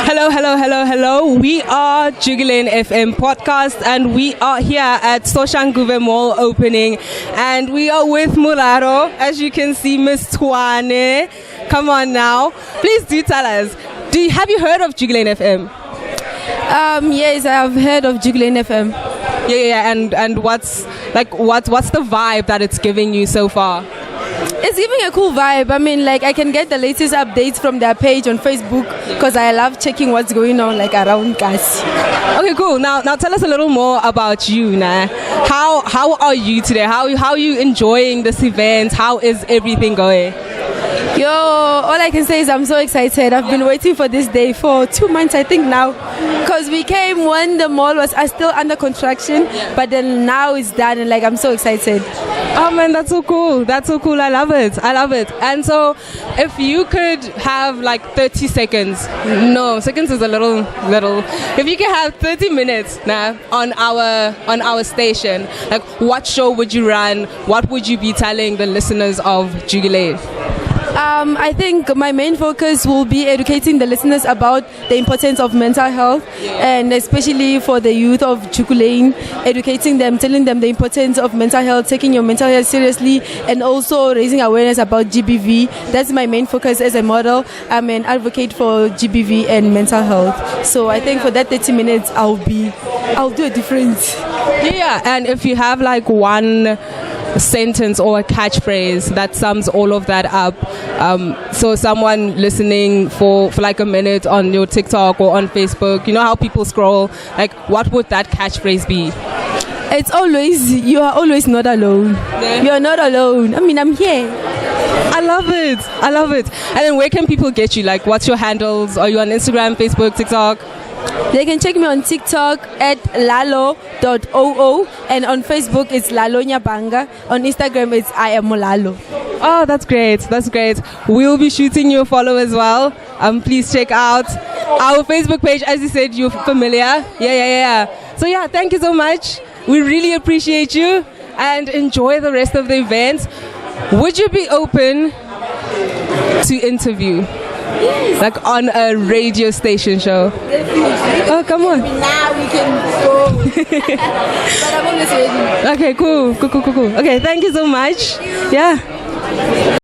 Hello, hello, hello, hello. We are Jukulyn FM podcast and we are here at Soshanguve Mall opening and we are with Mulalo. As you can see, Miss Tshwane. Come on now. Please do tell us. Have you heard of Jukulyn FM? Yes, I have heard of Jukulyn FM. Yeah. And what's the vibe that it's giving you so far? It's giving a cool vibe. I mean, I can get the latest updates from their page on Facebook because I love checking what's going on around guys. Okay, cool. Now tell us a little more about you, nah. How are you today? How are you enjoying this event? How is everything going? Yo, all I can say is I'm so excited. I've been waiting for this day for 2 months, I think now. Because we came when the mall was still under construction, but then now it's done and I'm so excited. Oh man, that's so cool. That's so cool. I love it. And so if you could have 30 seconds, no, seconds is a little. If you could have 30 minutes now on our station, what show would you run? What would you be telling the listeners of Jukulyn? I think my main focus will be educating the listeners about the importance of mental health, and especially for the youth of Jukulyn, educating them, telling them the importance of mental health, taking your mental health seriously, and also raising awareness about GBV. That's my main focus as a model. I'm an advocate for GBV and mental health. So I think for that 30 minutes, I'll do a difference. Yeah, and if you have one sentence or a catchphrase that sums all of that up, so someone listening for a minute on your TikTok or on Facebook, you know how people scroll, what would that catchphrase be? It's always, you are always not alone. Yeah. You're not alone. I mean, I'm here. I love it. And then where can people get you? What's your handles? Are you on Instagram, Facebook, TikTok? They can check me on TikTok at lalo.oo, and on Facebook it's lalonyabanga. On Instagram it's I am Mulalo. Oh, that's great. We'll be shooting you a follow as well. Please check out our Facebook page. As you said, you're familiar. Yeah. So yeah, thank you so much. We really appreciate you and enjoy the rest of the event. Would you be open to interview? Yes. On a radio station show? Definitely. Oh, come on. Now we can go. But I'm always ready. Okay, cool. Okay, thank you so much. Yeah.